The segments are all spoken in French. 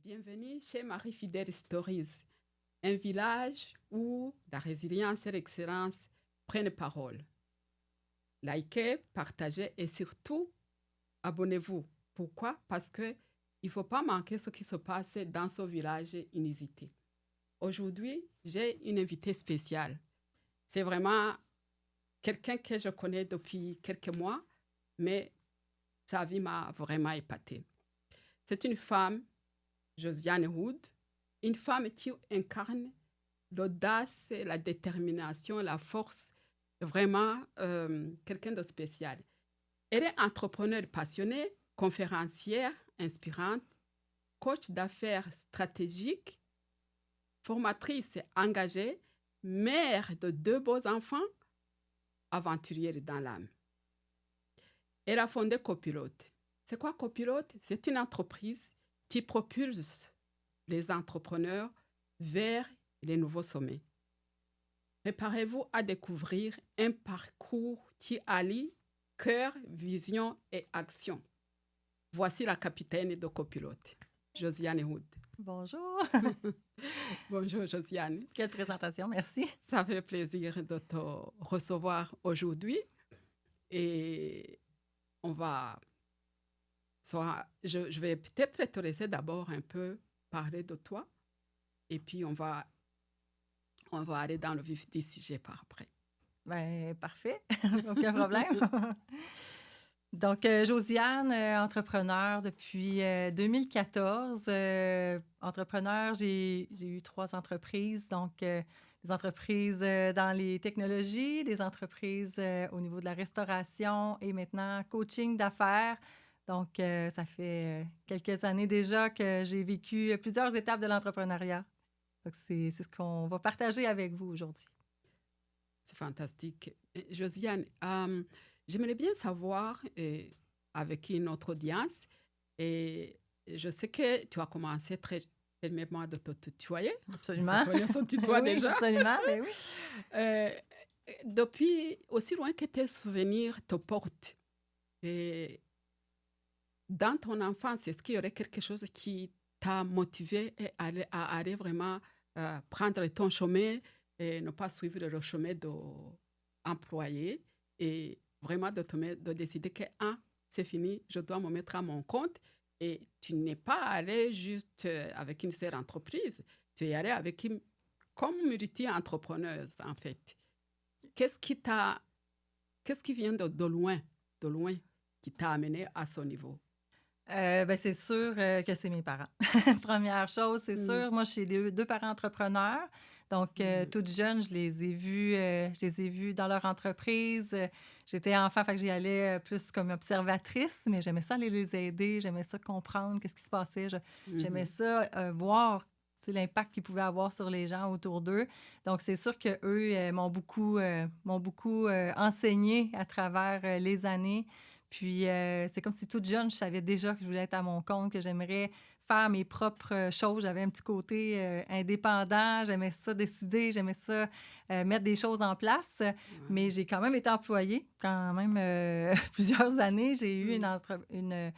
Bienvenue chez Marie Fidèle Stories, un village où la résilience et l'excellence prennent parole. Likez, partagez et surtout, abonnez-vous. Pourquoi? Parce qu'il ne faut pas manquer ce qui se passe dans ce village inusité. Aujourd'hui, j'ai une invitée spéciale. C'est vraiment quelqu'un que je connais depuis quelques mois, mais sa vie m'a vraiment épatée. C'est une femme, Josiane Hood, une femme qui incarne l'audace, la détermination, la force, vraiment quelqu'un de spécial. Elle est entrepreneure passionnée, conférencière inspirante, coach d'affaires stratégique, formatrice engagée, mère de 2 beaux enfants, aventurière dans l'âme. Elle a fondé Copilote. C'est quoi Copilote? C'est une entreprise qui propulse les entrepreneurs vers les nouveaux sommets. Préparez-vous à découvrir un parcours qui allie cœur, vision et action. Voici la capitaine de Copilote, Josiane Hood. Bonjour. Bonjour Josiane. Quelle présentation, merci. Ça fait plaisir de te recevoir aujourd'hui. Et on va... Je vais peut-être te laisser d'abord un peu parler de toi. Et puis, on va aller dans le vif du sujet par après. Bien, parfait. Aucun problème. Donc, Josiane, entrepreneur depuis 2014. Entrepreneur, j'ai eu 3 entreprises. Donc, des entreprises dans les technologies, des entreprises au niveau de la restauration et maintenant coaching d'affaires. Donc, ça fait quelques années déjà que j'ai vécu plusieurs étapes de l'entrepreneuriat. Donc, c'est ce qu'on va partager avec vous aujourd'hui. C'est fantastique. Josiane, j'aimerais bien savoir, avec notre audience, et je sais que tu as commencé très fermement de te tutoyer. Absolument. On tutoie oui, déjà. Absolument, mais oui. Depuis aussi loin que tes souvenirs te portent, et dans ton enfance, est-ce qu'il y aurait quelque chose qui t'a motivé à aller vraiment prendre ton chemin et ne pas suivre le chemin d'employé et vraiment de décider que c'est fini, je dois me mettre à mon compte. Et tu n'es pas allé juste avec une seule entreprise, tu es allé avec une communauté entrepreneuse en fait. Qu'est-ce qui vient de loin, qui t'a amené à ce niveau? Ben, c'est sûr que c'est mes parents. Première chose, c'est sûr. Moi, j'ai 2 parents entrepreneurs. Donc, toutes jeunes, je les ai vus dans leur entreprise. J'étais enfant, fait que j'y allais plus comme observatrice, mais j'aimais ça aller les aider, j'aimais ça comprendre qu'est-ce qui se passait. J'aimais ça voir l'impact qu'ils pouvaient avoir sur les gens autour d'eux. Donc, c'est sûr qu'eux m'ont beaucoup enseigné à travers les années. Puis, c'est comme si toute jeune, je savais déjà que je voulais être à mon compte, que j'aimerais faire mes propres choses. J'avais un petit côté indépendant, j'aimais ça décider, j'aimais ça mettre des choses en place. Mais j'ai quand même été employée, quand même plusieurs années. J'ai eu une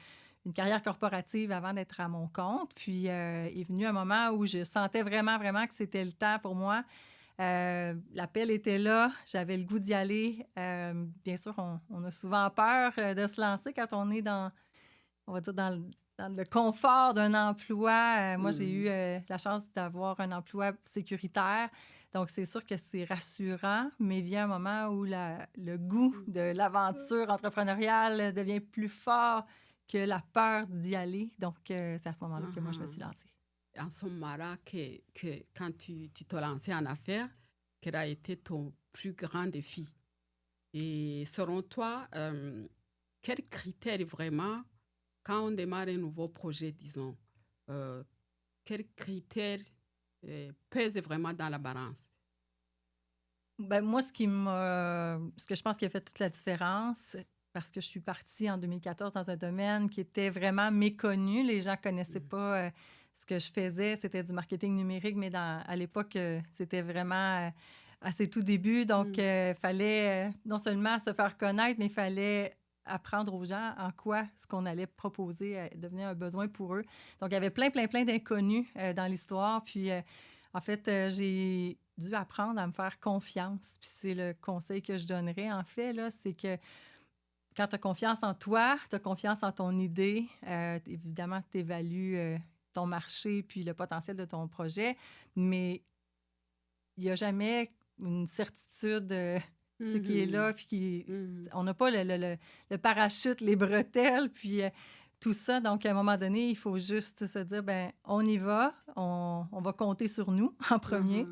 carrière corporative avant d'être à mon compte. Puis, est venu un moment où je sentais vraiment, vraiment que c'était le temps pour moi. L'appel était là, j'avais le goût d'y aller. Bien sûr, on a souvent peur de se lancer quand on est dans le confort d'un emploi. Moi, j'ai eu la chance d'avoir un emploi sécuritaire. Donc, c'est sûr que c'est rassurant, mais vient un moment où le goût de l'aventure entrepreneuriale devient plus fort que la peur d'y aller. Donc, c'est à ce moment-là que moi, je me suis lancée. En ce moment-là, quand tu te lançais en affaires, quel a été ton plus grand défi? Et selon toi, quels critères vraiment, quand on démarre un nouveau projet, disons, quels critères pèsent vraiment dans la balance? Ben, moi, ce que je pense qui a fait toute la différence, parce que je suis partie en 2014 dans un domaine qui était vraiment méconnu. Les gens ne connaissaient pas ce que je faisais. C'était du marketing numérique, mais à l'époque, c'était vraiment à ses tout débuts. Donc, il fallait non seulement se faire connaître, mais il fallait apprendre aux gens en quoi ce qu'on allait proposer devenait un besoin pour eux. Donc, il y avait plein d'inconnus dans l'histoire. Puis, en fait, j'ai dû apprendre à me faire confiance. Puis, c'est le conseil que je donnerais, en fait, là, c'est que quand tu as confiance en toi, tu as confiance en ton idée, évidemment, tu évalues ton marché puis le potentiel de ton projet, mais il n'y a jamais une certitude tu sais, qui est là, puis on n'a pas le parachute, les bretelles, puis tout ça. Donc, à un moment donné, il faut juste se dire, ben on y va, on va compter sur nous en premier.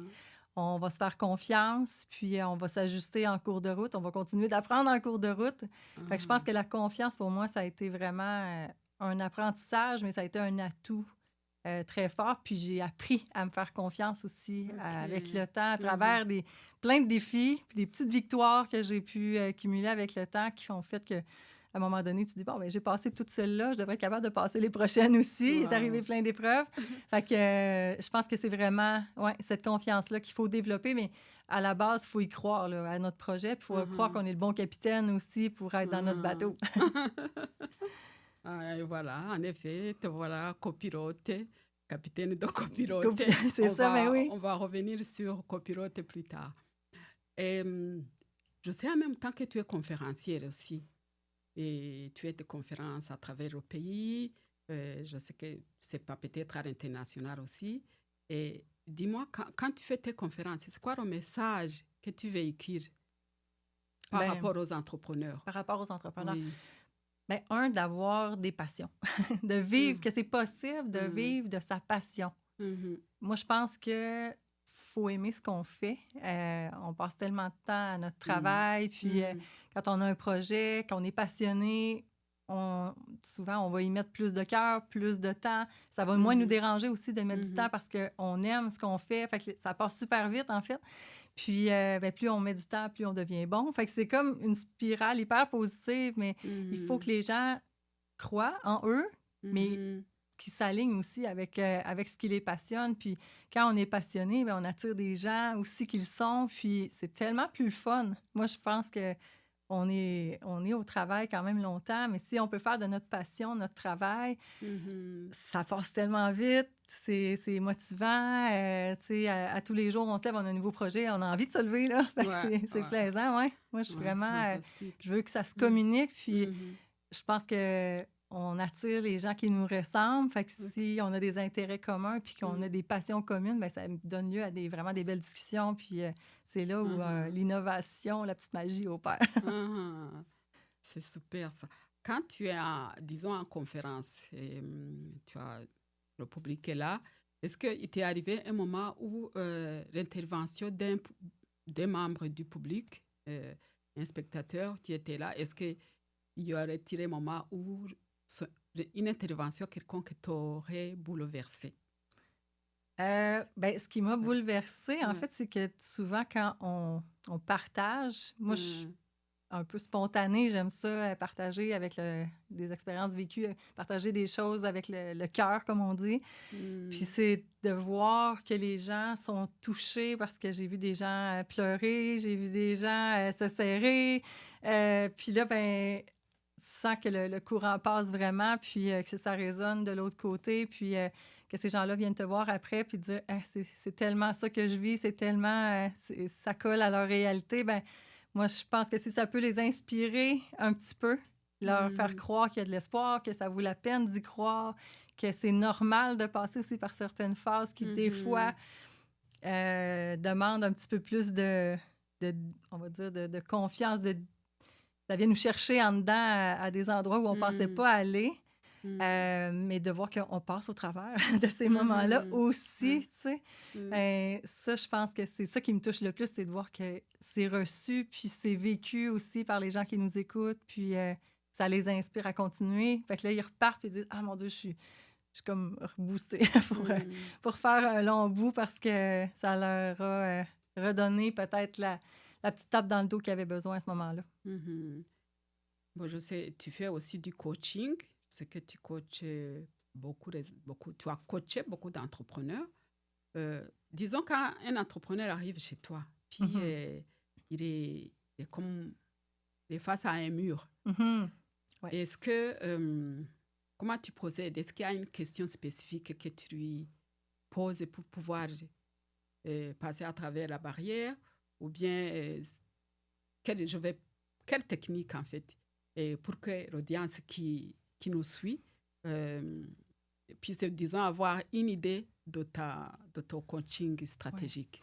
On va se faire confiance, puis on va s'ajuster en cours de route. On va continuer d'apprendre en cours de route. Fait que je pense que la confiance, pour moi, ça a été vraiment un apprentissage, mais ça a été un atout très fort. Puis j'ai appris à me faire confiance aussi avec le temps, à travers plein de défis, puis des petites victoires que j'ai pu cumuler avec le temps qui ont fait que à un moment donné, tu dis, bon, ben j'ai passé toutes celles-là, je devrais être capable de passer les prochaines aussi. Wow. Il est arrivé plein d'épreuves. Fait que je pense que c'est vraiment cette confiance-là qu'il faut développer, mais à la base, il faut y croire là, à notre projet, puis il faut croire qu'on est le bon capitaine aussi pour être dans notre bateau. Et voilà, en effet, te voilà copilote, capitaine de copilote. C'est ça, mais oui. On va revenir sur copilote plus tard. Et, je sais en même temps que tu es conférencière aussi. Et tu fais des conférences à travers le pays. Je sais que c'est pas peut-être à l'international aussi. Et dis-moi, quand tu fais tes conférences, c'est quoi le message que tu véhicules par rapport aux entrepreneurs? Par rapport aux entrepreneurs. Oui. Bien, d'avoir des passions, de vivre, que c'est possible de vivre de sa passion. Moi, je pense que faut aimer ce qu'on fait. On passe tellement de temps à notre travail, puis quand on a un projet, quand on est passionné, souvent, on va y mettre plus de cœur, plus de temps. Ça va moins nous déranger aussi de mettre du temps parce qu'on aime ce qu'on fait. Fait que ça passe super vite, en fait. Puis, plus on met du temps, plus on devient bon. Fait que c'est comme une spirale hyper positive, mais il faut que les gens croient en eux, mais qui s'alignent aussi avec ce qui les passionne. Puis quand on est passionné, bien, on attire des gens aussi qui le sont. Puis c'est tellement plus fun. Moi, je pense que on est au travail quand même longtemps, mais si on peut faire de notre passion notre travail, ça passe tellement vite, c'est motivant. Tu sais, à tous les jours, on se lève, on a un nouveau projet, on a envie de se lever, là. C'est plaisant, ouais. Moi, je suis vraiment... je veux que ça se communique, puis je pense que on attire les gens qui nous ressemblent. Fait que si on a des intérêts communs puis qu'on a des passions communes, bien, ça donne lieu à vraiment des belles discussions. Puis c'est là où l'innovation, la petite magie opère. C'est super, ça. Quand tu es, disons, en conférence et tu as le public est là, est-ce qu'il t'est arrivé un moment où l'intervention d'un membre du public, un spectateur qui était là, est-ce qu'il y aurait-il un moment où une intervention quelconque t'aurait bouleversée? Ce qui m'a bouleversée, en fait, c'est que souvent, quand on partage, moi, je suis un peu spontanée, j'aime ça, partager avec des expériences vécues, partager des choses avec le cœur, comme on dit. Puis c'est de voir que les gens sont touchés parce que j'ai vu des gens pleurer, j'ai vu des gens se serrer. Puis là, ben tu sens que le courant passe vraiment, puis que ça résonne de l'autre côté, puis que ces gens-là viennent te voir après, puis dire c'est tellement ça que je vis, c'est tellement... ça colle à leur réalité. Ben moi, je pense que si ça peut les inspirer un petit peu, leur faire croire qu'il y a de l'espoir, que ça vaut la peine d'y croire, que c'est normal de passer aussi par certaines phases qui, des fois, demandent un petit peu plus on va dire, de confiance, ça vient nous chercher en dedans à des endroits où on ne pensait pas aller, mais de voir qu'on passe au travers de ces moments-là aussi, tu sais. Ça, je pense que c'est ça qui me touche le plus, c'est de voir que c'est reçu, puis c'est vécu aussi par les gens qui nous écoutent, puis ça les inspire à continuer. Fait que là, ils repartent et disent « Ah, mon Dieu, je suis comme reboostée pour faire un long bout parce que ça leur a redonné peut-être la petite tape dans le dos qu'ils avaient besoin à ce moment-là. Bon, je sais, tu fais aussi du coaching. Je sais que tu coaches beaucoup, tu as coaché beaucoup d'entrepreneurs. Disons qu'un entrepreneur arrive chez toi, puis il est comme il est face à un mur. Ouais. Est-ce que, comment tu procèdes? Est-ce qu'il y a une question spécifique que tu lui poses pour pouvoir passer à travers la barrière? Ou bien, quelle technique, en fait, pour que l'audience qui nous suit euh, puisse, disons, avoir une idée de ton coaching Ouais. stratégique?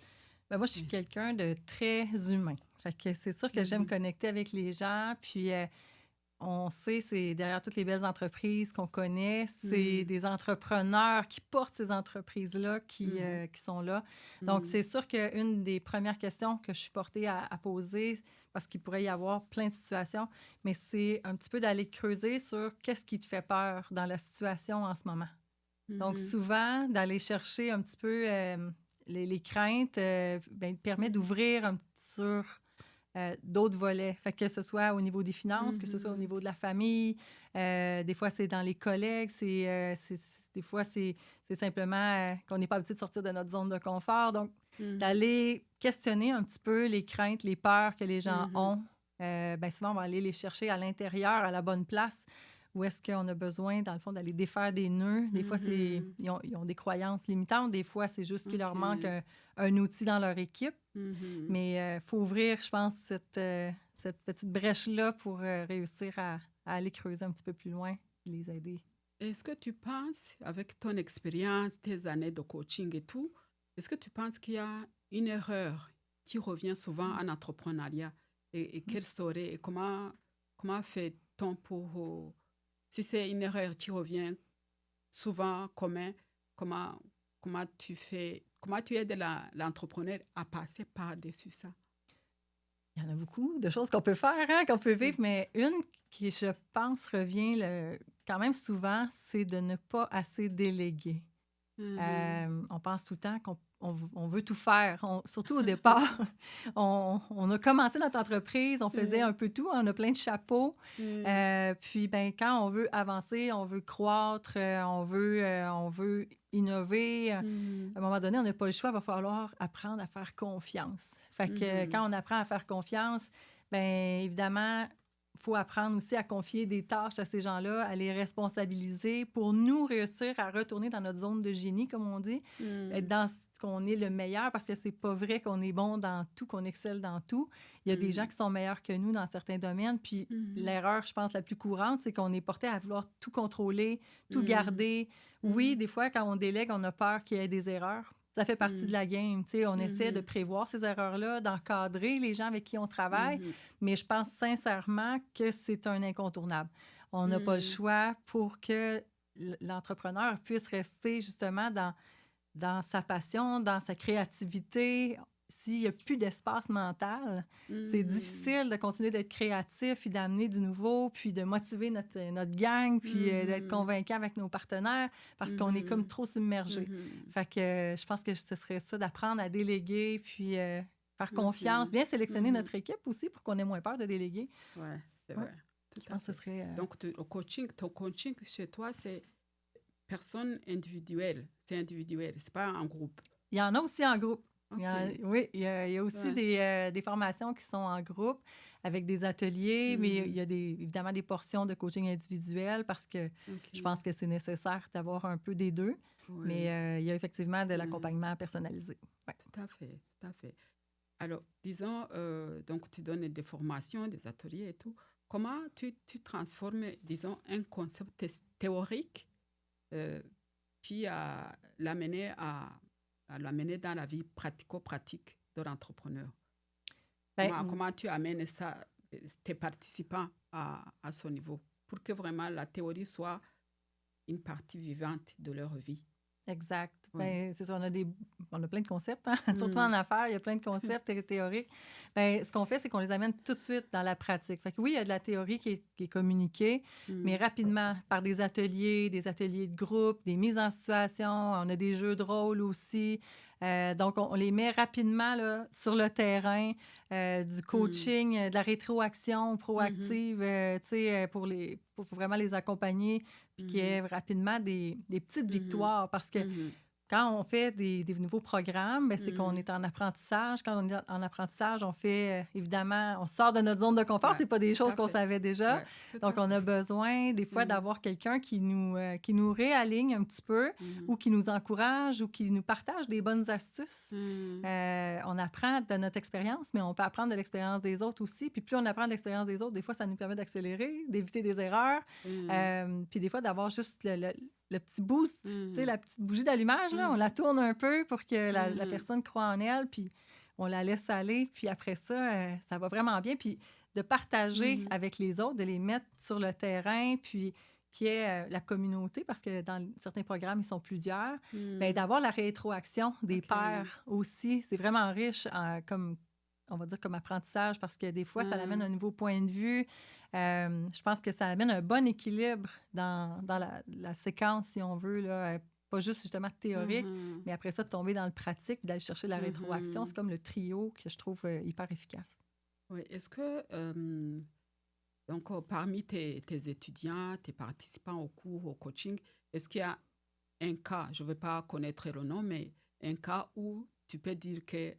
Ben moi, je suis quelqu'un de très humain. Fait que c'est sûr que j'aime Mhm. connecter avec les gens. Puis, on sait, c'est derrière toutes les belles entreprises qu'on connaît, c'est Mhm. des entrepreneurs qui portent ces entreprises-là Mhm. qui sont là. Donc, Mhm. c'est sûr qu'une des premières questions que je suis portée à poser, parce qu'il pourrait y avoir plein de situations, mais c'est un petit peu d'aller creuser sur qu'est-ce qui te fait peur dans la situation en ce moment. Donc, Mhm. souvent, d'aller chercher un petit peu les craintes, ben, permet Mhm. d'ouvrir sur d'autres volets. Fait que ce soit au niveau des finances, que ce soit au Mhm. niveau de la famille, des fois, c'est dans les collègues, des fois, c'est simplement qu'on n'est pas habitué de sortir de notre zone de confort. Donc, Mhm. d'aller questionner un petit peu les craintes, les peurs que les gens Mhm. ont. Ben souvent, on va aller les chercher à l'intérieur, à la bonne place, où est-ce qu'on a besoin, dans le fond, d'aller défaire des nœuds. Des fois, Mhm. ils ont des croyances limitantes. Des fois, c'est juste qu'il leur manque OK. un outil dans leur équipe. Mhm. Mais il faut ouvrir, je pense, cette petite brèche-là pour réussir à aller creuser un petit peu plus loin et les aider. Est-ce que tu penses, avec ton expérience, tes années de coaching et tout, est-ce que tu penses qu'il y a une erreur qui revient souvent en entrepreneuriat et Mm. quelle serait, et comment fait-on pour, si c'est une erreur qui revient souvent commun, comment, comment tu aides l'entrepreneur à passer par-dessus ça? Il y en a beaucoup de choses qu'on peut faire, hein, qu'on peut Mm. vivre, mais une qui, je pense, revient quand même souvent, c'est de ne pas assez déléguer. Mhm. On pense tout le temps on veut tout faire. Surtout au départ, on a commencé notre entreprise, on faisait un Oui. peu tout, on a plein de chapeaux. Oui. Puis, ben, quand on veut avancer, on veut croître, on veut innover, à Mhm. un moment donné, on n'a pas le choix, il va falloir apprendre à faire confiance. Fait que Mhm. quand on apprend à faire confiance, bien évidemment, il faut apprendre aussi à confier des tâches à ces gens-là, à les responsabiliser pour nous réussir à retourner dans notre zone de génie, comme on dit, être Mhm. dans ce qu'on est le meilleur, parce que c'est pas vrai qu'on est bon dans tout, qu'on excelle dans tout. Il y a des gens Mhm. qui sont meilleurs que nous dans certains domaines, puis Mhm. l'erreur, je pense, la plus courante, c'est qu'on est porté à vouloir tout contrôler, tout Mhm. garder. Oui, Mhm. des fois, quand on délègue, on a peur qu'il y ait des erreurs. Ça fait partie de Mhm. la game. Tu sais, on essaie de Mhm. prévoir ces erreurs-là, d'encadrer les gens avec qui on travaille, Mhm. mais je pense sincèrement que c'est un incontournable. On n'a pas le Mhm. choix pour que l'entrepreneur puisse rester justement dans sa passion, dans sa créativité. S'il n'y a plus d'espace mental, c'est Mhm. difficile de continuer d'être créatif, puis d'amener du nouveau, puis de motiver notre gang, puis d'être Mhm. convaincant avec nos partenaires, parce qu'on est comme Mhm. trop submergé. Mhm. Fait que je pense que ce serait ça, d'apprendre à déléguer, puis faire confiance. OK. Bien sélectionner Mhm. notre équipe aussi pour qu'on ait moins peur de déléguer. Ouais, c'est Ouais, vrai. Tout je à pense que ce fait. serait... Donc, au coaching, ton coaching chez toi, c'est personne individuelle. C'est individuel, c'est pas en groupe. Il y en a aussi en groupe. OK. Oui, il y a aussi Ouais. des formations qui sont en groupe avec des ateliers, mais il Mhm. y a évidemment des portions de coaching individuel parce que je OK. pense que c'est nécessaire d'avoir un peu des deux. Mais Oui. il y a effectivement de Mhm. l'accompagnement personnalisé. Ouais. Tout à fait. Tout à fait. Alors, disons, donc tu donnes des formations, des ateliers et tout. Comment tu transformes, disons, un concept théorique, euh, puis à l'amener dans la vie pratico-pratique de l'entrepreneur? Ben, Comment tu amènes ça, tes participants à ce niveau, pour que vraiment la théorie soit une partie vivante de leur vie? exact. Oui. Ben, c'est ça, on a plein de concepts, hein? Surtout Mm. en affaires, il y a plein de concepts théoriques. Ben, ce qu'on fait, c'est qu'on les amène tout de suite dans la pratique. Fait que oui, il y a de la théorie qui est communiquée, mais Mm. rapidement, par des ateliers de groupe, des mises en situation, on a des jeux de rôle aussi. Donc, on les met rapidement là, sur le terrain, du Mm. coaching, de la rétroaction Mhm. proactive, tu sais, pour vraiment les accompagner puis qu'il y ait Mhm. rapidement des petites Mhm. victoires. Parce que Mhm. quand on fait des nouveaux programmes, ben, c'est qu'on est en apprentissage. Quand on est en apprentissage, on fait, évidemment, on sort de notre zone de confort. Ouais, C'est pas des tout choses à qu'on fait. savait déjà. Ouais, tout Donc, à on a fait. besoin, des fois, d'avoir quelqu'un qui nous réaligne un petit peu ou qui nous encourage ou qui nous partage des bonnes astuces. On apprend de notre expérience, mais on peut apprendre de l'expérience des autres aussi. Puis plus on apprend de l'expérience des autres, des fois, ça nous permet d'accélérer, d'éviter des erreurs. Puis des fois, d'avoir juste le petit boost, tu sais, la petite bougie d'allumage, là, on la tourne un peu pour que la personne croie en elle, puis on la laisse aller. Puis après ça, ça va vraiment bien. Puis de partager avec les autres, de les mettre sur le terrain, puis qui est la communauté, parce que dans certains programmes, ils sont plusieurs, bien, d'avoir la rétroaction des pairs aussi, c'est vraiment riche comme, on va dire, comme apprentissage, parce que des fois, ça amène un nouveau point de vue. Je pense que ça amène un bon équilibre dans la séquence, si on veut, là, pas juste justement théorique, mais après ça, de tomber dans le pratique, d'aller chercher de la rétroaction. C'est comme le trio que je trouve hyper efficace. Oui, est-ce que, donc, parmi tes étudiants, tes participants au cours, au coaching, est-ce qu'il y a un cas, je ne vais pas connaître le nom, mais un cas où tu peux dire que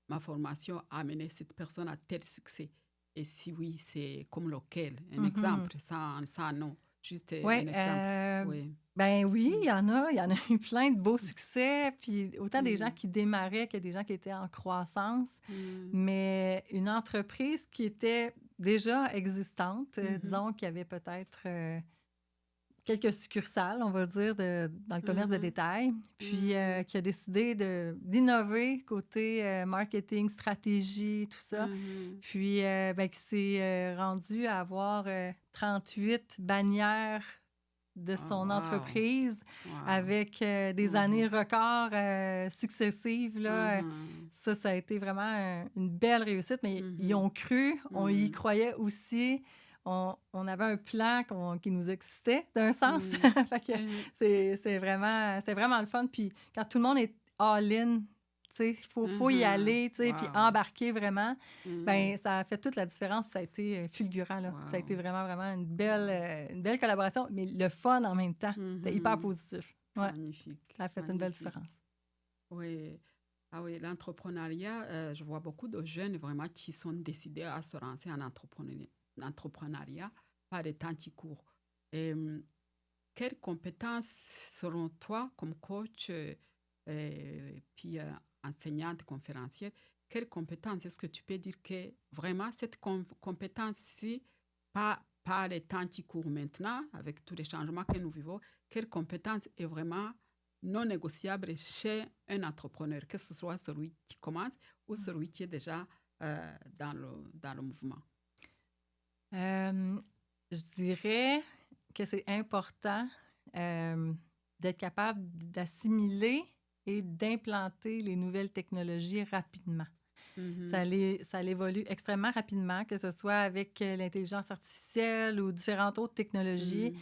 ma formation a amené cette personne à tel succès? Et si oui, c'est comme lequel? Un exemple, sans nom, juste un exemple. Oui. Ben oui, il y en a eu plein de beaux succès, puis autant des gens qui démarraient que des gens qui étaient en croissance, mais une entreprise qui était déjà existante, disons qu'il y avait peut-être quelques succursales, on va dire, dans le commerce de détail, puis qui a décidé d'innover côté marketing, stratégie, tout ça, puis ben, qui s'est rendu à avoir 38 bannières de son entreprise avec des années records successives. Là. Ça a été vraiment une belle réussite, mais ils ont cru, on y croyait aussi. On avait un plan qui nous excitait d'un sens. Fait que c'est vraiment le fun. Puis quand tout le monde est all-in, il faut y aller, puis embarquer vraiment, ben ça a fait toute la différence. Ça a été fulgurant. Là. Ça a été vraiment, vraiment une belle collaboration, mais le fun en même temps. C'était hyper positif. Ouais. Magnifique. Ça a fait une belle différence. Oui. Ah oui, l'entrepreneuriat, je vois beaucoup de jeunes vraiment qui sont décidés à se lancer en entrepreneuriat par les temps qui courent. Et, quelles compétences, selon toi, comme coach, puis enseignante, conférencière, quelles compétences est-ce que tu peux dire que vraiment cette compétence-ci, pas les temps qui courent maintenant, avec tous les changements que nous vivons, quelle compétence est vraiment non négociable chez un entrepreneur, que ce soit celui qui commence ou celui qui est déjà dans le mouvement? Je dirais que c'est important d'être capable d'assimiler et d'implanter les nouvelles technologies rapidement. Ça évolue extrêmement rapidement, que ce soit avec l'intelligence artificielle ou différentes autres technologies.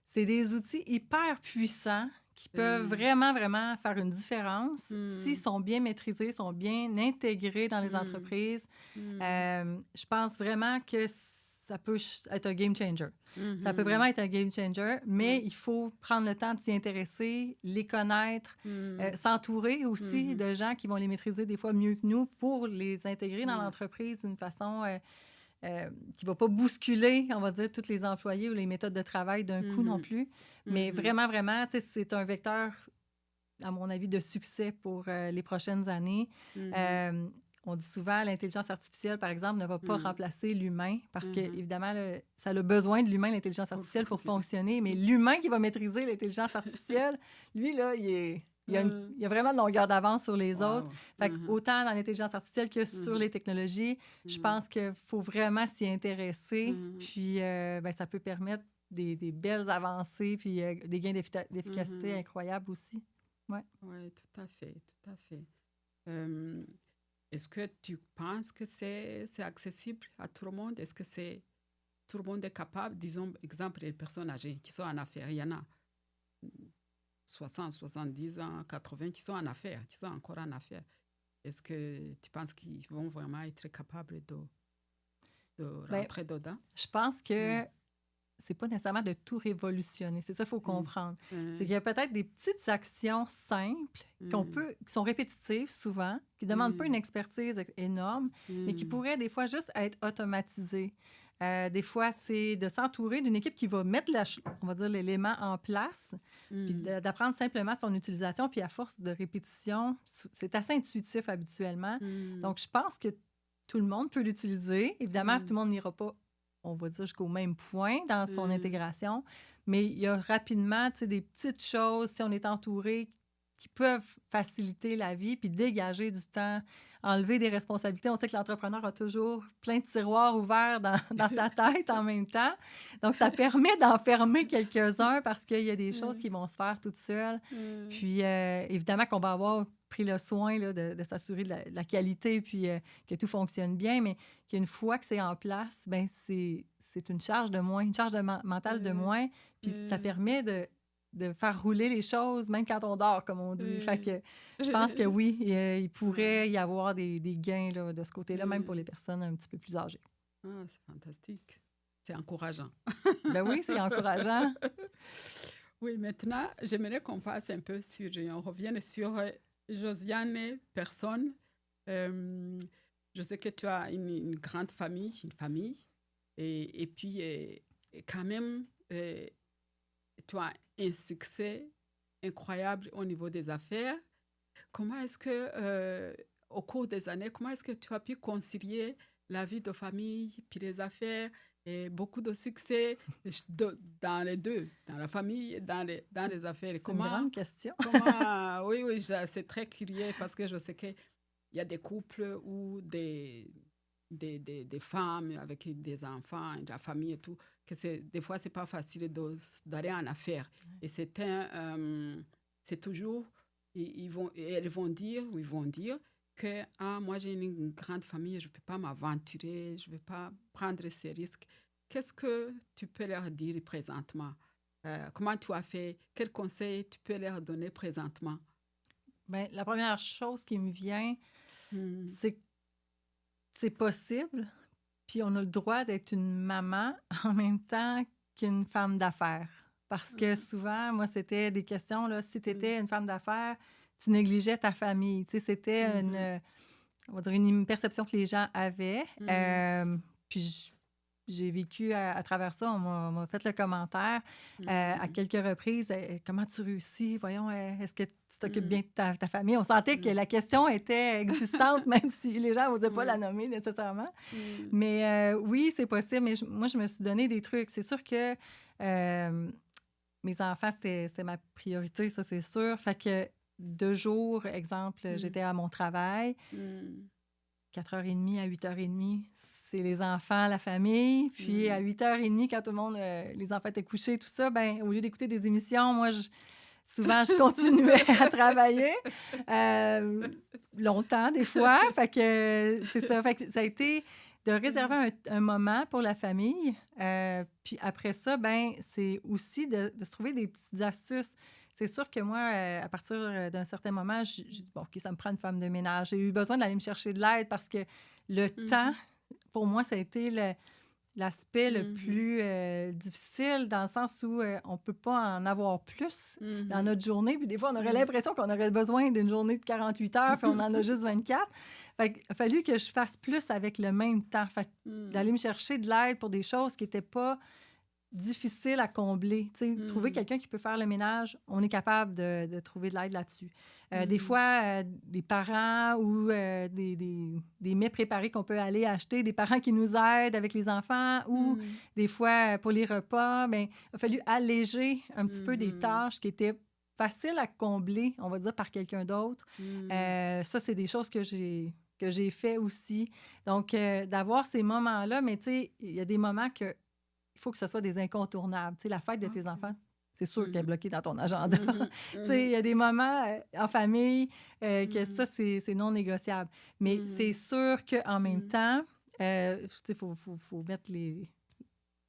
C'est des outils hyper puissants qui peuvent vraiment, vraiment faire une différence s'ils sont bien maîtrisés, sont bien intégrés dans les entreprises. Je pense vraiment que ça peut être un game changer. Ça peut vraiment être un game changer, mais il faut prendre le temps de s'y intéresser, les connaître, s'entourer aussi de gens qui vont les maîtriser des fois mieux que nous pour les intégrer dans l'entreprise d'une façon qui ne va pas bousculer, on va dire, tous les employés ou les méthodes de travail d'un coup non plus. Mais vraiment, vraiment, c'est un vecteur, à mon avis, de succès pour les prochaines années. On dit souvent l'intelligence artificielle, par exemple, ne va pas remplacer l'humain parce que, évidemment, ça a besoin de l'humain, l'intelligence artificielle, pour fonctionner. Mais l'humain qui va maîtriser l'intelligence artificielle, lui, là, il y a vraiment une longueur d'avance sur les autres. Fait que autant dans l'intelligence artificielle que sur les technologies, je pense qu'il faut vraiment s'y intéresser. Puis, ben, ça peut permettre des belles avancées puis des gains d'efficacité incroyables aussi. Oui, tout à fait, tout à fait. Est-ce que tu penses que c'est accessible à tout le monde? Est-ce que tout le monde est capable? Disons, exemple, les personnes âgées qui sont en affaires. Il y en a 60, 70 ans, 80 qui sont en affaires, qui sont encore en affaires. Est-ce que tu penses qu'ils vont vraiment être capables de rentrer dedans? Je pense que c'est pas nécessairement de tout révolutionner. C'est ça qu'il faut comprendre. Mm. C'est qu'il y a peut-être des petites actions simples qui sont répétitives souvent, qui ne demandent pas une expertise énorme, mais qui pourraient des fois juste être automatisées. Des fois, c'est de s'entourer d'une équipe qui va mettre, on va dire, l'élément en place, puis d'apprendre simplement son utilisation. Puis à force de répétition, c'est assez intuitif habituellement. Donc, je pense que tout le monde peut l'utiliser. Évidemment, tout le monde n'ira pas, on va dire, jusqu'au même point dans son intégration, mais il y a rapidement, tu sais, des petites choses, si on est entouré, qui peuvent faciliter la vie puis dégager du temps, enlever des responsabilités. On sait que l'entrepreneur a toujours plein de tiroirs ouverts dans sa tête en même temps. Donc, ça permet d'en fermer quelques-uns parce qu'il y a des choses qui vont se faire toutes seules. Puis, évidemment qu'on va avoir pris le soin là, de s'assurer de la qualité puis que tout fonctionne bien, mais qu'une fois que c'est en place, ben c'est une charge de moins, une charge mentale de moins. Puis, ça permet de faire rouler les choses, même quand on dort, comme on dit. Fait que je pense que oui, il pourrait y avoir des gains là, de ce côté-là, même pour les personnes un petit peu plus âgées. Ah, c'est fantastique. C'est encourageant. Ben oui, c'est encourageant. Oui, maintenant, j'aimerais qu'on passe un peu sur, on revienne sur Josiane, personne. Je sais que tu as une grande famille, et puis quand même, tu as un succès incroyable au niveau des affaires. Comment est-ce que, au cours des années, comment est-ce que tu as pu concilier la vie de famille puis les affaires et beaucoup de succès dans les deux, dans la famille et dans les affaires? C'est une grande question. Oui, c'est très curieux parce que je sais qu'il y a des couples ou des femmes avec des enfants, de la famille et tout, que des fois, c'est pas facile d'aller en affaires. Et c'est toujours, elles vont dire que moi, j'ai une grande famille, je ne peux pas m'aventurer, je ne vais pas prendre ces risques. Qu'est-ce que tu peux leur dire présentement? Comment tu as fait? Quels conseils tu peux leur donner présentement? Bien, la première chose qui me vient, c'est que c'est possible, puis on a le droit d'être une maman en même temps qu'une femme d'affaires. Parce que souvent, moi, c'était des questions, là, si tu étais une femme d'affaires, tu négligeais ta famille. Tu sais, c'était on va dire une perception que les gens avaient. Puis j'ai vécu à travers ça, on m'a fait le commentaire à quelques reprises. Comment tu réussis? Voyons, est-ce que tu t'occupes bien de ta famille? On sentait que la question était existante, même si les gens n'osaient pas la nommer nécessairement. Mais oui, c'est possible. Mais moi, je me suis donné des trucs. C'est sûr que mes enfants, c'était ma priorité, ça, c'est sûr. Fait que 2 jours, exemple, j'étais à mon travail. 4h30 à 8h30, c'est les enfants, la famille. Puis à 8h30, quand tout le monde, les enfants étaient couchés, tout ça, ben au lieu d'écouter des émissions, moi, souvent, je continuais à travailler. Longtemps, des fois. Fait que c'est ça. Fait que ça a été de réserver un moment pour la famille. Puis après ça, ben c'est aussi de se trouver des petites astuces. C'est sûr que moi, à partir d'un certain moment, j'ai dit, bon, OK, ça me prend une femme de ménage. J'ai eu besoin d'aller me chercher de l'aide parce que le temps, pour moi, ça a été l'aspect le plus difficile dans le sens où on ne peut pas en avoir plus dans notre journée. Puis des fois, on aurait l'impression qu'on aurait besoin d'une journée de 48 heures, puis on en a juste 24. Fait qu'il a fallu que je fasse plus avec le même temps. Fait d'aller me chercher de l'aide pour des choses qui n'étaient pas difficiles à combler. Trouver quelqu'un qui peut faire le ménage, on est capable de trouver de l'aide là-dessus. Des fois, des parents ou des mets préparés qu'on peut aller acheter, des parents qui nous aident avec les enfants ou des fois, pour les repas, bien, il a fallu alléger un petit peu des tâches qui étaient faciles à combler, on va dire, par quelqu'un d'autre. Ça, c'est des choses que j'ai fait aussi. Donc, d'avoir ces moments-là, mais tu sais, il y a des moments que il faut que ce soit des incontournables. Tu sais, la fête de tes enfants, c'est sûr qu'elle est bloquée dans ton agenda. Tu sais, il y a des moments en famille que ça, c'est non négociable. Mais c'est sûr qu'en même temps, tu sais, faut mettre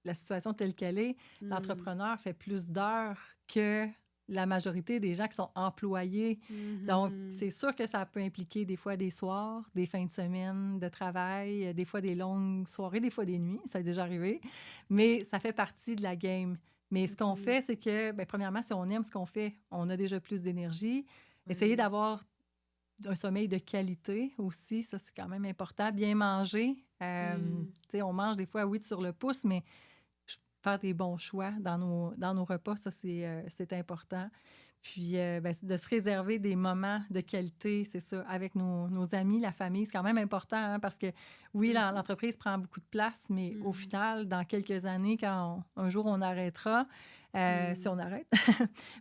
la situation telle qu'elle est. L'entrepreneur fait plus d'heures que la majorité des gens qui sont employés. Donc, c'est sûr que ça peut impliquer des fois des soirs, des fins de semaine de travail, des fois des longues soirées, des fois des nuits. Ça a déjà arrivé. Mais ça fait partie de la game. Mais ce qu'on fait, c'est que, bien, premièrement, si on aime ce qu'on fait, on a déjà plus d'énergie. Essayer d'avoir un sommeil de qualité aussi, ça, c'est quand même important. Bien manger. Tu sais, on mange des fois, oui, sur le pouce, mais faire des bons choix dans nos repas, ça, c'est important. Puis, ben, de se réserver des moments de qualité, c'est ça, avec nos amis, la famille, c'est quand même important, hein, parce que, oui, l'entreprise prend beaucoup de place, mais au final, dans quelques années, quand un jour on arrêtera, si on arrête,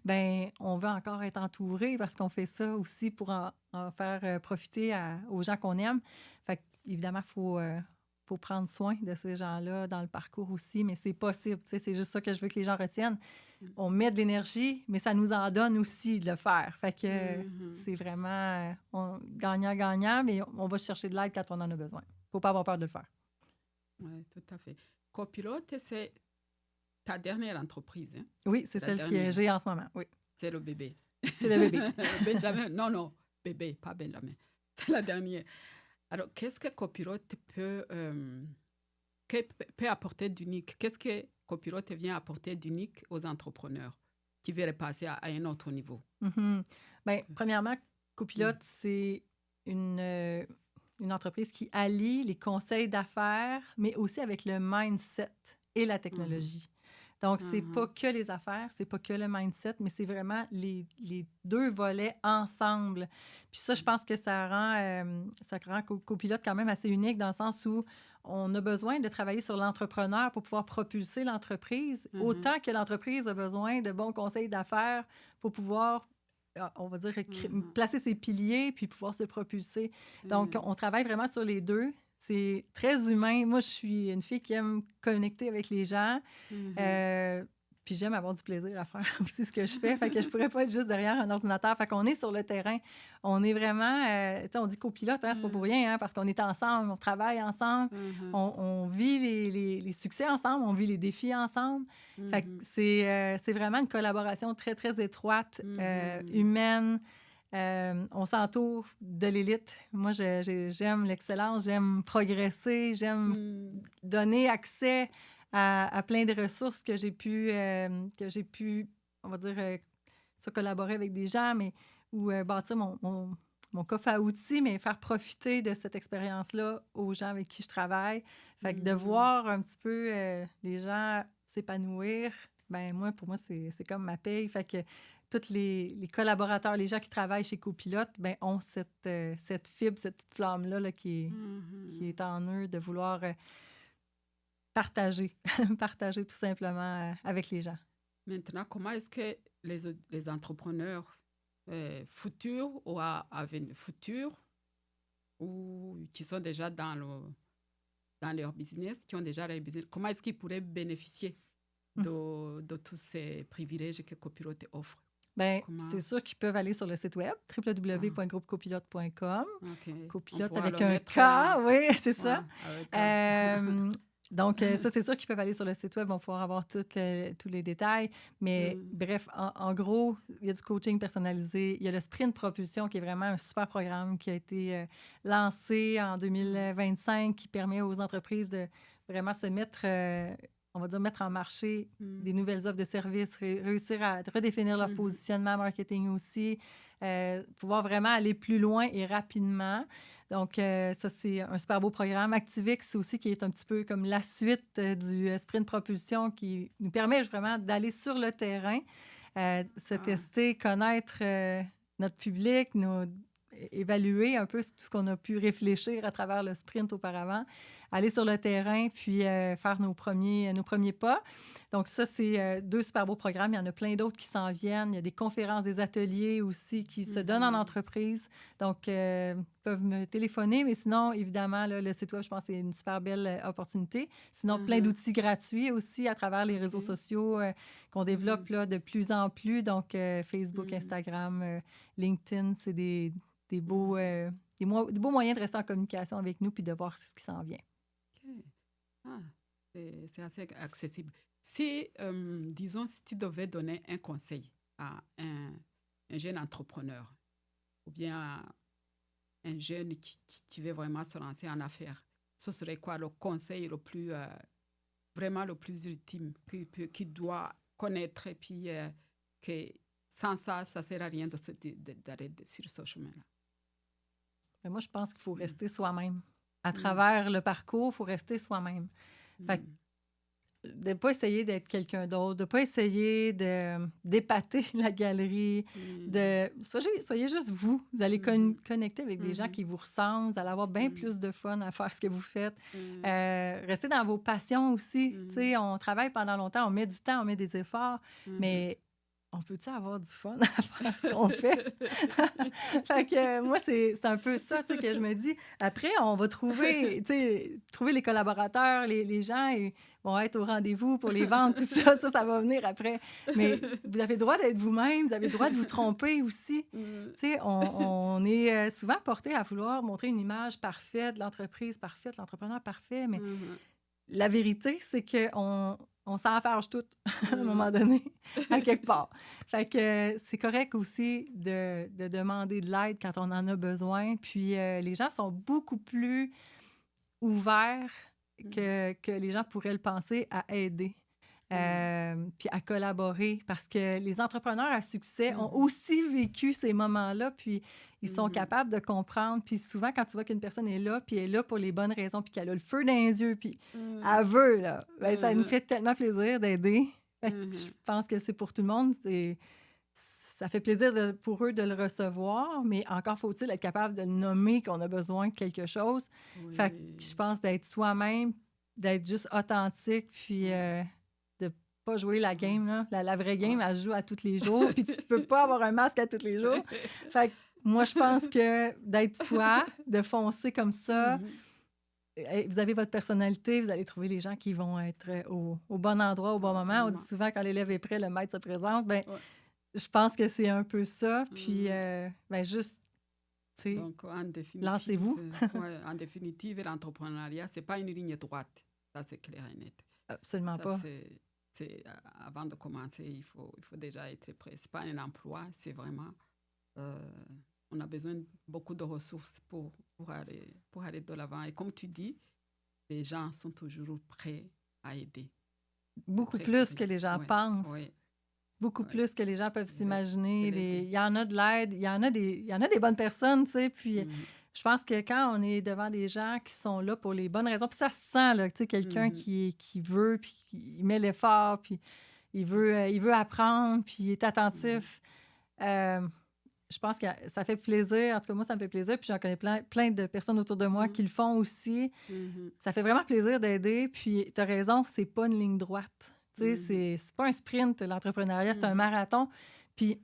ben on veut encore être entouré parce qu'on fait ça aussi pour en faire profiter aux gens qu'on aime. Fait qu'évidemment, il faut prendre soin de ces gens-là dans le parcours aussi, mais c'est possible. Tu sais, c'est juste ça que je veux que les gens retiennent. On met de l'énergie, mais ça nous en donne aussi de le faire. Fait que c'est vraiment gagnant-gagnant, mais on va chercher de l'aide quand on en a besoin. Faut pas avoir peur de le faire. Oui, tout à fait. Copilote, c'est ta dernière entreprise. Hein? Oui, c'est celle que j'ai en ce moment, oui. C'est le bébé. C'est le bébé. Benjamin, non, bébé, pas Benjamin. C'est la dernière. Alors, qu'est-ce que Copilote peut apporter d'unique? Qu'est-ce que Copilote vient apporter d'unique aux entrepreneurs qui veulent passer à un autre niveau? Bien, premièrement, Copilote, c'est une entreprise qui allie les conseils d'affaires, mais aussi avec le mindset et la technologie. Donc, c'est pas que les affaires, c'est pas que le mindset, mais c'est vraiment les deux volets ensemble. Puis ça, je pense que ça rend Copilote quand même assez unique dans le sens où on a besoin de travailler sur l'entrepreneur pour pouvoir propulser l'entreprise, autant que l'entreprise a besoin de bons conseils d'affaires pour pouvoir, on va dire, placer ses piliers puis pouvoir se propulser. Donc, on travaille vraiment sur les deux. C'est très humain. Moi, je suis une fille qui aime connecter avec les gens. Puis j'aime avoir du plaisir à faire aussi ce que je fais. Fait que je pourrais pas être juste derrière un ordinateur. Fait qu'on est sur le terrain. On est vraiment... tu sais, on dit copilote, hein, c'est pas pour rien, hein, parce qu'on est ensemble, on travaille ensemble, on vit les succès ensemble, on vit les défis ensemble. Fait que c'est vraiment une collaboration très, très étroite, humaine. On s'entoure de l'élite. Moi, j'aime l'excellence, j'aime progresser, j'aime donner accès à plein de ressources que j'ai pu, on va dire, soit collaborer avec des gens, mais ou bâtir mon coffre à outils, mais faire profiter de cette expérience-là aux gens avec qui je travaille. Fait que de voir un petit peu les gens s'épanouir, ben moi, pour moi, c'est comme ma paye. Fait que tous les collaborateurs, les gens qui travaillent chez Copilote, ben, ont cette fibre, cette petite flamme-là là, qui est en eux de vouloir partager tout simplement avec les gens. Maintenant, comment est-ce que les entrepreneurs futurs ou à venir futurs ou qui sont déjà dans leur business, qui ont déjà leur business, comment est-ce qu'ils pourraient bénéficier de tous ces privilèges que Copilote offre? Bien, c'est sûr qu'ils peuvent aller sur le site web www.groupecopilote.com. Copilote avec un K, oui, c'est ça. Donc, ça, c'est sûr qu'ils peuvent aller sur le site web, vont pouvoir avoir tous les détails. Mais bref, en gros, il y a du coaching personnalisé. Il y a le Sprint Propulsion, qui est vraiment un super programme qui a été lancé en 2025, qui permet aux entreprises de vraiment se mettre... on va dire, mettre en marché des nouvelles offres de services, réussir à redéfinir leur positionnement marketing aussi, pouvoir vraiment aller plus loin et rapidement. Donc, ça, c'est un super beau programme. Activix aussi, qui est un petit peu comme la suite du Sprint Propulsion, qui nous permet vraiment d'aller sur le terrain, se tester, connaître notre public, évaluer un peu tout ce qu'on a pu réfléchir à travers le sprint auparavant, aller sur le terrain, puis faire nos premiers pas. Donc ça, c'est 2 super beaux programmes. Il y en a plein d'autres qui s'en viennent. Il y a des conférences, des ateliers aussi qui se donnent en entreprise. Donc, ils peuvent me téléphoner, mais sinon, évidemment, là, le site web, je pense que c'est une super belle opportunité. Sinon, plein d'outils gratuits aussi à travers les réseaux sociaux qu'on développe là, de plus en plus. Donc, Facebook, Instagram, LinkedIn, c'est des beaux moyens de rester en communication avec nous puis de voir ce qui s'en vient. C'est assez accessible. Si, disons, si tu devais donner un conseil à un jeune entrepreneur ou bien un jeune qui veut vraiment se lancer en affaires, ce serait quoi le conseil le plus, vraiment le plus ultime qu'il doit connaître et puis que sans ça, ça ne sert à rien d'aller sur ce chemin-là. Mais moi, je pense qu'il faut rester soi-même. À travers le parcours, il faut rester soi-même. Fait que de ne pas essayer d'être quelqu'un d'autre, de ne pas essayer d'épater la galerie, soyez juste vous. Vous allez connecter avec des gens qui vous ressemblent, vous allez avoir bien plus de fun à faire ce que vous faites. Restez dans vos passions aussi. Tu sais, on travaille pendant longtemps, on met du temps, on met des efforts, mais on peut-tu avoir du fun à faire ce qu'on fait? Fait que moi, c'est un peu ça, tu sais, que je me dis. Après, on va trouver les collaborateurs, les gens, ils vont être au rendez-vous pour les ventes, tout ça, ça va venir après. Mais vous avez le droit d'être vous-même, vous avez le droit de vous tromper aussi. Tu sais, on est souvent porté à vouloir montrer une image parfaite de l'entreprise parfaite, l'entrepreneur parfait, mais la vérité, c'est qu'on s'enfarge tout à un moment donné, à quelque part. Fait que c'est correct aussi de demander de l'aide quand on en a besoin. Puis les gens sont beaucoup plus ouverts que les gens pourraient le penser à aider. Puis à collaborer, parce que les entrepreneurs à succès ont aussi vécu ces moments-là, puis ils sont capables de comprendre. Puis souvent, quand tu vois qu'une personne est là, puis elle est là pour les bonnes raisons, puis qu'elle a le feu dans les yeux, puis elle veut, là, ben, ça nous fait tellement plaisir d'aider. Fait que je pense que c'est pour tout le monde. Ça fait plaisir pour eux de le recevoir, mais encore faut-il être capable de nommer qu'on a besoin de quelque chose. Fait que je pense d'être soi-même, d'être juste authentique, puis pas jouer la game, là. La vraie game, elle se joue à tous les jours, puis tu peux pas avoir un masque à tous les jours. Fait que moi, je pense que d'être toi, de foncer comme ça, vous avez votre personnalité, vous allez trouver les gens qui vont être au bon endroit, au bon moment. On dit souvent, quand l'élève est prêt, le maître se présente. Ben, je pense que c'est un peu ça. Puis, ben, juste, tu sais, lancez-vous. En définitive, l'entrepreneuriat, c'est pas une ligne droite. Ça, c'est clair et net. Absolument pas. Avant de commencer, il faut déjà être prêt. C'est pas un emploi, c'est vraiment... on a besoin de beaucoup de ressources pour aller de l'avant. Et comme tu dis, les gens sont toujours prêts à aider. Beaucoup plus que les gens pensent. Oui. Beaucoup plus que les gens peuvent s'imaginer. Il y en a de l'aide, il y en a des bonnes personnes, tu sais, puis... Je pense que quand on est devant des gens qui sont là pour les bonnes raisons, puis ça se sent, là, tu sais, quelqu'un qui veut, puis qui met l'effort, puis il veut apprendre, puis il est attentif. Je pense que ça fait plaisir. En tout cas, moi, ça me fait plaisir. Puis j'en connais plein de personnes autour de moi qui le font aussi. Ça fait vraiment plaisir d'aider. Puis tu as raison, c'est pas une ligne droite. Tu sais, c'est pas un sprint, l'entrepreneuriat, c'est un marathon. Puis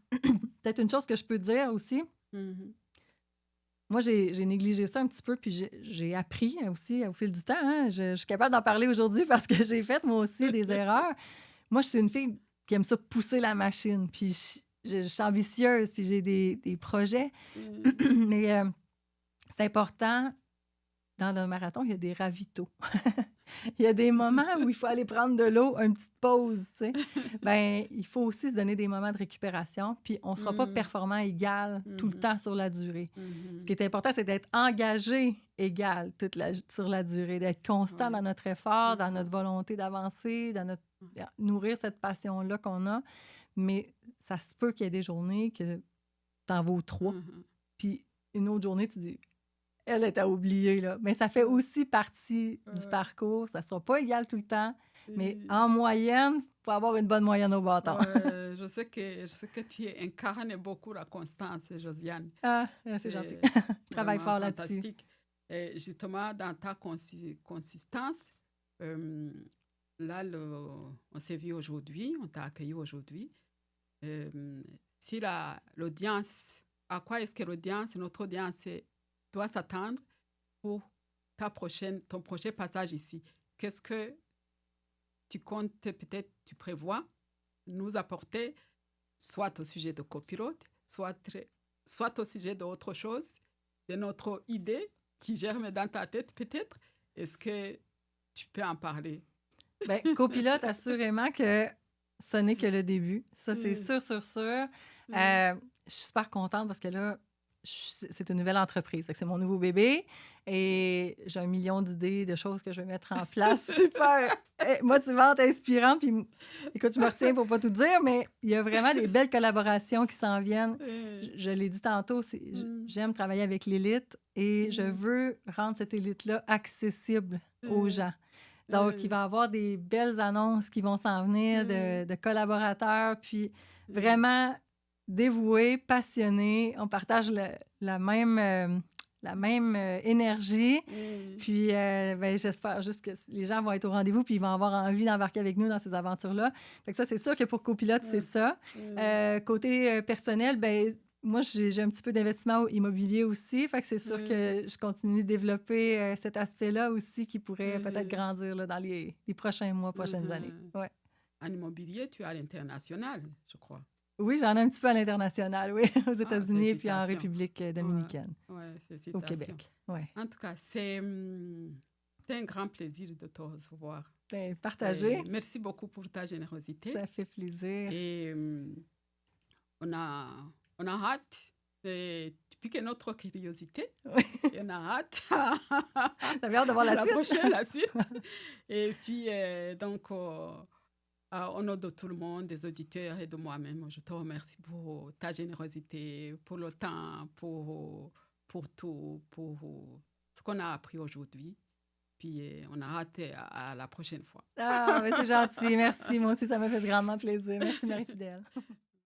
peut-être une chose que je peux dire aussi, moi, j'ai négligé ça un petit peu, puis j'ai appris aussi au fil du temps. Hein. Je suis capable d'en parler aujourd'hui parce que j'ai fait, moi aussi, des erreurs. Moi, je suis une fille qui aime ça pousser la machine, puis je suis ambitieuse, puis j'ai des projets. Mais c'est important, dans le marathon, il y a des ravitaux. Il y a des moments où il faut aller prendre de l'eau, une petite pause, tu sais. Bien, il faut aussi se donner des moments de récupération, puis on ne sera pas performant égal tout le temps sur la durée. Ce qui est important, c'est d'être engagé égal sur la durée, d'être constant dans notre effort, dans notre volonté d'avancer, nourrir cette passion-là qu'on a. Mais ça se peut qu'il y ait des journées que t'en vaux 3, puis une autre journée, tu dis... Elle est à oublier, là. Mais ça fait aussi partie du parcours. Ça ne sera pas égal tout le temps, mais en moyenne, il faut avoir une bonne moyenne au bâton. Je sais que tu incarnes beaucoup la constance, Josiane. Ah, c'est gentil. Travaille fort là-dessus. Et justement, dans ta consistance, là, on s'est vu aujourd'hui, on t'a accueilli aujourd'hui. Si l'audience, à quoi est-ce que notre audience doit s'attendre pour ton prochain passage ici? Qu'est-ce que tu comptes, peut-être, tu prévois nous apporter, soit au sujet de copilote, soit au sujet d'autre chose, de notre idée qui germe dans ta tête, peut-être? Est-ce que tu peux en parler? Bien, copilote, assurément que ce n'est que le début. Ça, c'est Mm. sûr, sûr, sûr. Mm. Je suis super contente parce que là, c'est une nouvelle entreprise. Fait que c'est mon nouveau bébé et j'ai 1 million d'idées de choses que je vais mettre en place. Super motivantes, inspirantes. Puis, écoute, je me retiens pour pas tout dire, mais il y a vraiment des belles collaborations qui s'en viennent. Je l'ai dit tantôt, j'aime travailler avec l'élite et je veux rendre cette élite-là accessible aux gens. Donc, il va y avoir des belles annonces qui vont s'en venir de collaborateurs, puis vraiment dévoués, passionnés. On partage la même énergie. Puis, ben, j'espère juste que les gens vont être au rendez-vous puis ils vont avoir envie d'embarquer avec nous dans ces aventures-là. Fait que ça, c'est sûr que pour Copilote, c'est ça. Côté personnel, ben moi, j'ai un petit peu d'investissement immobilier aussi. Fait que c'est sûr que je continue de développer cet aspect-là aussi qui pourrait peut-être grandir là, dans les prochains mois, prochaines années. Ouais. En immobilier, tu es à l'international, je crois. Oui, j'en ai un petit peu à l'international, oui, aux États-Unis et puis en félicitations. République dominicaine, Ouais, félicitations. au Québec. Ouais. En tout cas, c'est un grand plaisir de te recevoir. Ben, partagez. Merci beaucoup pour ta générosité. Ça fait plaisir. Et on a hâte, depuis que notre curiosité, Oui. et on a hâte T'avais hâte de voir la suite. prochaine, la suite. Et puis, donc, au nom de tout le monde, des auditeurs et de moi-même, je te remercie pour ta générosité, pour le temps, pour tout, pour ce qu'on a appris aujourd'hui. Puis, on a hâte à la prochaine fois. Ah, mais c'est gentil. Merci. Moi aussi, ça m'a fait grandement plaisir. Merci, Marie-Fidèle.